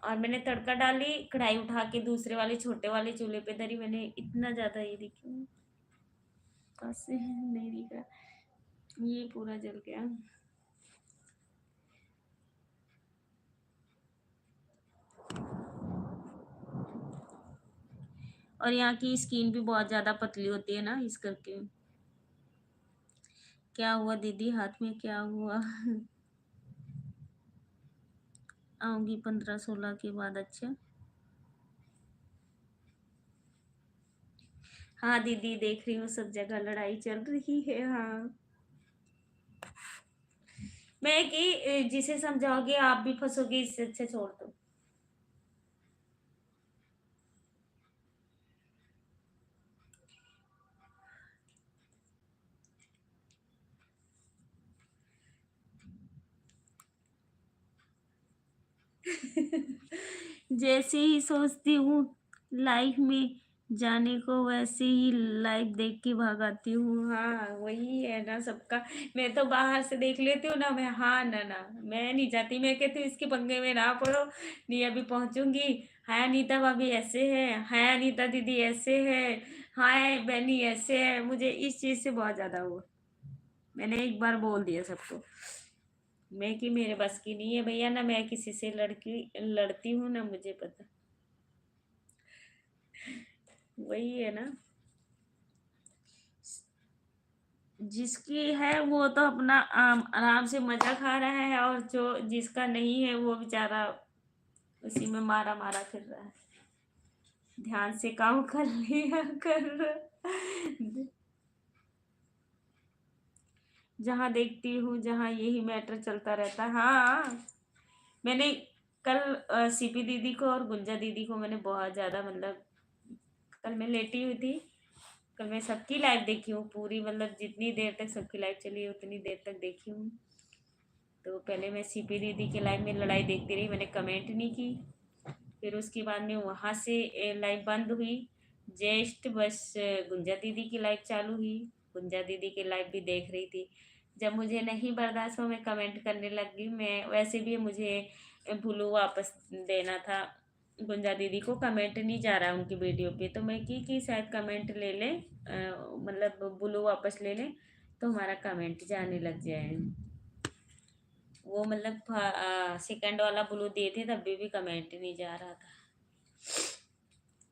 और मैंने तड़का डाली, कढ़ाई उठा के दूसरे वाले छोटे वाले चूल्हे पे धरी। मैंने इतना ज्यादा ये देखी कैसे नहीं दिखा, ये पूरा जल गया। और यहाँ की स्किन भी बहुत ज्यादा पतली होती है ना, इस करके। क्या हुआ दीदी? हाथ में क्या हुआ? आऊंगी 15-16 के बाद। अच्छा हाँ दीदी, देख रही हूँ सब जगह लड़ाई चल रही है। हाँ मैं कि जिसे समझाओगे आप भी फंसोगे, इससे अच्छा छोड़ दो। जैसे ही सोचती हूँ लाइफ में जाने को, वैसे ही लाइफ देख के भागाती हूँ। हाँ वही है ना सबका। मैं तो बाहर से देख लेती हूँ ना, मैं हाँ ना ना, मैं नहीं जाती। मैं कहती हूँ इसके पंगे में ना पड़ो, नहीं अभी पहुंचूंगी। हाय अनीता भाभी ऐसे है, हाय अनीता दीदी ऐसे है, हाय बहनी ऐसे है। मुझे इस चीज से बहुत ज्यादा वो, मैंने एक बार बोल दिया सबको मैं कि मेरे बस की नहीं है भैया, ना मैं किसी से लड़की लड़ती हूँ ना मुझे पता। वही है ना, जिसकी है वो तो अपना आराम से मजा खा रहा है, और जो जिसका नहीं है वो बेचारा उसी में मारा मारा फिर रहा है। ध्यान से काम कर लिया कर। जहाँ देखती हूँ जहाँ यही मैटर चलता रहता है। हाँ मैंने कल सीपी दीदी को और गुंजा दीदी को मैंने बहुत ज्यादा मतलब, कल मैं लेटी हुई थी, कल मैं सबकी लाइव देखी हूँ पूरी, मतलब जितनी देर तक सबकी लाइव चली है उतनी देर तक देखी हूँ। तो पहले मैं सीपी दीदी के लाइव में लड़ाई देखती रही, मैंने कमेंट नहीं की। फिर उसके बाद में वहाँ से लाइव बंद हुई, जस्ट बस गुंजा दीदी की लाइव चालू हुई। गुंजा दीदी की लाइव भी देख रही थी। जब मुझे नहीं बर्दाश्त हुआ मैं कमेंट करने लग गई। मैं वैसे भी मुझे ब्लू वापस देना था, गुंजा दीदी को कमेंट नहीं जा रहा उनकी वीडियो पे, तो मैं की शायद कमेंट ले लें, मतलब ब्लू वापस ले लें तो हमारा कमेंट जाने लग जाए। वो मतलब सेकंड वाला ब्लू दिए थे तब भी कमेंट नहीं जा रहा था।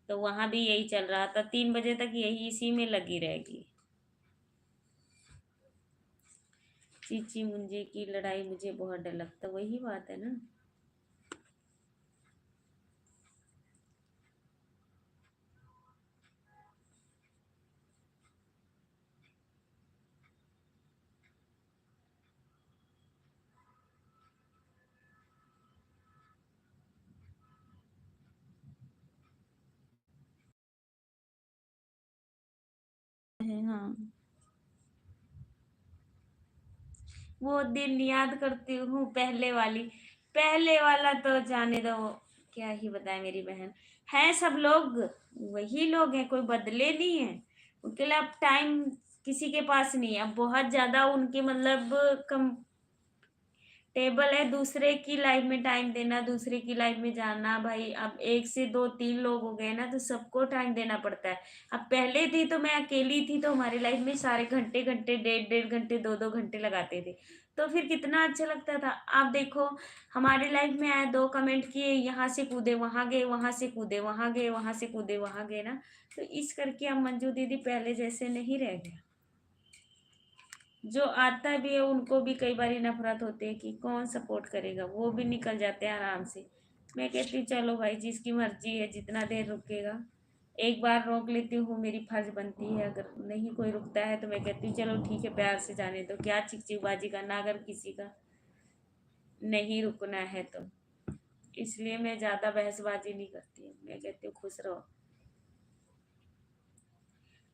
तो वहां भी यही चल रहा था, 3 बजे तक यही इसी में लगी रहेगी। चीची मुंजे की लड़ाई मुझे बहुत डर लगता, वही बात है ना। है हाँ, वो दिन याद करती हूँ पहले वाली, पहले वाला तो जाने दो, क्या ही बताए मेरी बहन। है सब लोग वही लोग हैं, कोई बदले नहीं है। उनके लिए अब टाइम किसी के पास नहीं है, अब बहुत ज्यादा उनके मतलब कम टेबल है दूसरे की लाइफ में टाइम देना, दूसरे की लाइफ में जाना। भाई अब 1 से 2 3 लोग हो गए ना, तो सबको टाइम देना पड़ता है। अब पहले थी तो मैं अकेली थी, तो हमारी लाइफ में सारे घंटे घंटे 1.5 1.5 घंटे 2 2 घंटे लगाते थे, तो फिर कितना अच्छा लगता था। आप देखो हमारी लाइफ में आए, 2 कमेंट किए, यहाँ से कूदे वहां गए, वहां से कूदे वहां गए, वहां से कूदे वहां गए ना। तो इस करके अब मंजू दीदी पहले जैसे नहीं रह गए। जो आता भी है उनको भी कई बार नफरत होती है कि कौन सपोर्ट करेगा, वो भी निकल जाते हैं आराम से। मैं कहती हूँ चलो भाई जिसकी मर्जी है, जितना देर रुकेगा। एक बार रोक लेती हूँ, मेरी फर्ज बनती है। अगर नहीं कोई रुकता है तो मैं कहती हूँ चलो ठीक है, प्यार से जाने दो, क्या चिकचिकबाजी करना अगर किसी का नहीं रुकना है तो। इसलिए मैं ज्यादा बहसबाजी नहीं करती हूँ, मैं कहती हूँ खुश रहो।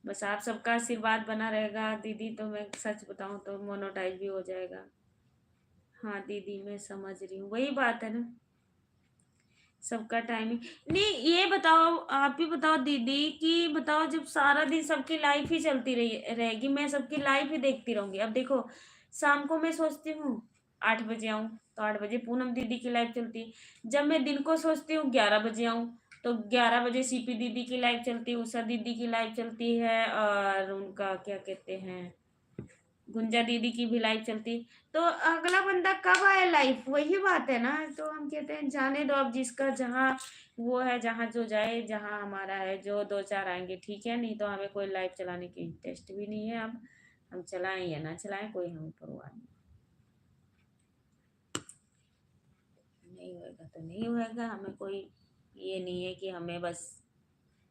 बस आप सबका आशीर्वाद बना रहेगा दीदी, तो मैं सच बताऊं तो मोनोटाइज भी हो जाएगा। हाँ दीदी मैं समझ रही हूँ, वही बात है ना, सबका टाइमिंग। नहीं ये बताओ, आप ही बताओ दीदी कि बताओ, जब सारा दिन सबकी लाइफ ही चलती रही रहेगी, मैं सबकी लाइफ ही देखती रहूंगी। अब देखो शाम को मैं सोचती हूँ 8 बजे आऊं, तो 8 बजे पूनम दीदी की लाइफ चलती है। जब मैं दिन को सोचती हूँ 11 बजे आऊं, तो 11 बजे सीपी दीदी की लाइफ चलती है, उषा दीदी की लाइफ चलती है, और उनका क्या कहते हैं, गुंजा दीदी की भी लाइफ चलती। तो अगला बंदा कब आए लाइफ, वही बात है ना। तो हम कहते हैं जाने दो, अब जिसका जहाँ वो है, जहाँ जो जाए, जहाँ हमारा है, जो दो चार आएंगे ठीक है, नहीं तो हमें कोई लाइफ चलाने की इंटरेस्ट भी नहीं है। अब हम चलाएं या ना चलाएं, कोई हमें परवाह नहीं। नहीं होएगा तो नहीं होएगा, हमें कोई ये नहीं है कि हमें बस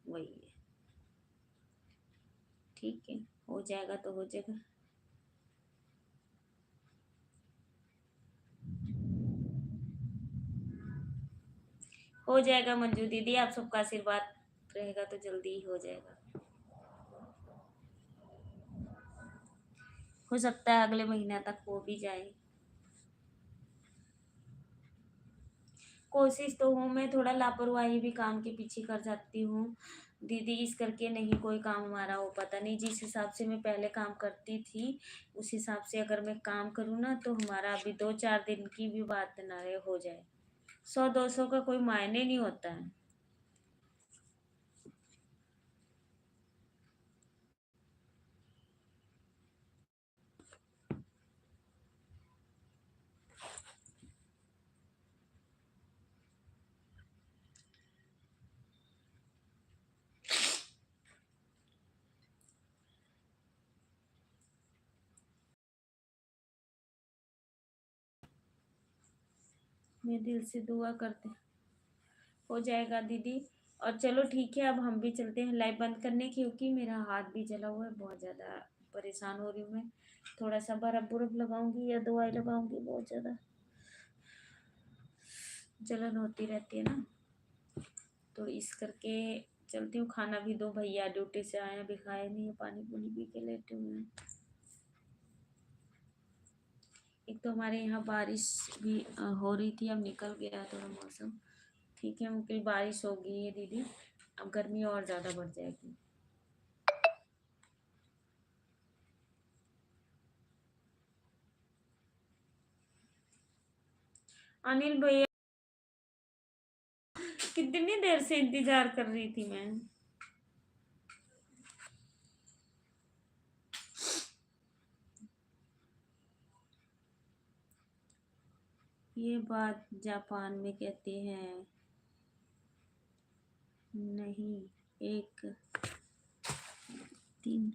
वही है। ठीक है, हो जाएगा तो हो जाएगा। हो जाएगा मंजू दीदी, आप सबका आशीर्वाद रहेगा तो जल्दी ही हो जाएगा। हो सकता है अगले महीने तक हो भी जाए। कोशिश तो हूँ, मैं थोड़ा लापरवाही भी काम के पीछे कर जाती हूँ दीदी, इस करके नहीं कोई काम हमारा हो पाता। नहीं, जिस हिसाब से मैं पहले काम करती थी उस हिसाब से अगर मैं काम करूँ ना, तो हमारा अभी 2-4 दिन की भी बात ना रहे, हो जाए। 100-200 का कोई मायने नहीं होता है। मैं दिल से दुआ करते, हो जाएगा दीदी। और चलो ठीक है, अब हम भी चलते हैं लाइव बंद करने, क्योंकि मेरा हाथ भी जला हुआ है, बहुत ज़्यादा परेशान हो रही हूँ मैं। थोड़ा सा बर्फ बुर्फ लगाऊंगी या दवाई लगाऊंगी, बहुत ज़्यादा जलन होती रहती है ना, तो इस करके चलती हूँ। खाना भी दो भैया ड्यूटी से आए हैं, अभी खाए नहीं है, पानी पूनी पी के लेटे हुए हैं। एक तो हमारे यहाँ बारिश भी हो रही थी, अब निकल गया थोड़ा मौसम, ठीक है। मुमकिन बारिश होगी है दीदी, अब गर्मी और ज़्यादा बढ़ जाएगी। अनिल भैया, कितनी देर से इंतजार कर रही थी मैं। ये बात जापान में कहते हैं, नहीं, एक तीन।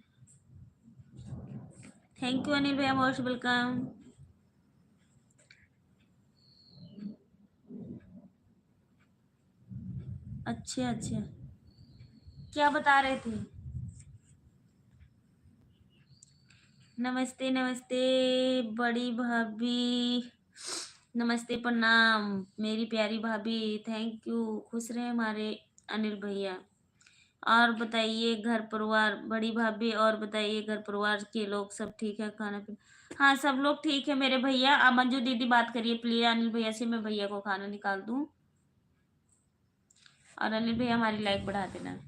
थैंक यू अनिल भैया, मोस्ट वेलकम। अच्छा अच्छा, क्या बता रहे थे। नमस्ते नमस्ते बड़ी भाभी, नमस्ते प्रणाम मेरी प्यारी भाभी, थैंक यू, खुश रहे हमारे अनिल भैया। और बताइए घर परिवार, बड़ी भाभी, और बताइए घर परिवार के लोग सब ठीक है, खाना पीना। हाँ सब लोग ठीक है मेरे भैया। अब मंजू दीदी बात करिए प्लीज अनिल भैया से, मैं भैया को खाना निकाल दूँ, और अनिल भैया हमारी लाइक बढ़ा देना,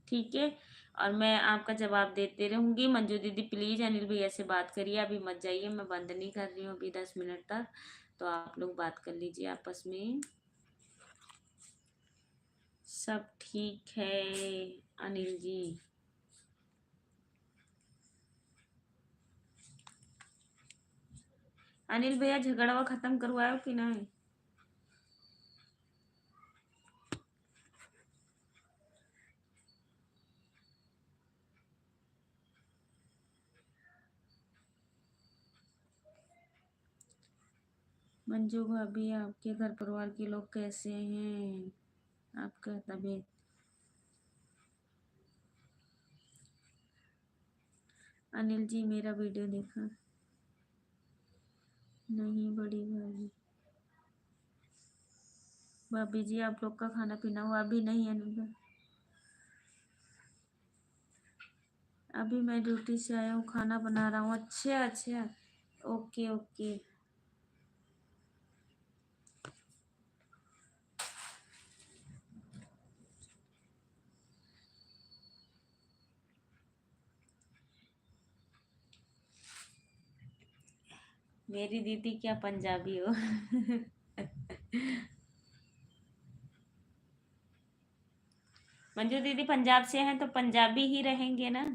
ठीक है। और मैं आपका जवाब देते रहूंगी। मंजू दीदी प्लीज अनिल भैया से बात करिए, अभी मत जाइए, मैं बंद नहीं कर रही हूँ अभी 10 मिनट तक, तो आप लोग बात कर लीजिए आपस में। सब ठीक है अनिल जी। अनिल भैया झगड़वा खत्म करवाओ कि नहीं। मंजू भाभी, आपके घर परिवार के लोग कैसे हैं, आपका तबीयत। अनिल जी मेरा वीडियो देखा नहीं बड़ी भाभी। भाभी जी आप लोग का खाना पीना हुआ अभी नहीं अनिल भाई, अभी मैं ड्यूटी से आया हूँ, खाना बना रहा हूँ। अच्छा अच्छा, ओके ओके। मेरी दीदी क्या पंजाबी हो। मंजू दीदी पंजाब से हैं तो पंजाबी ही रहेंगे ना।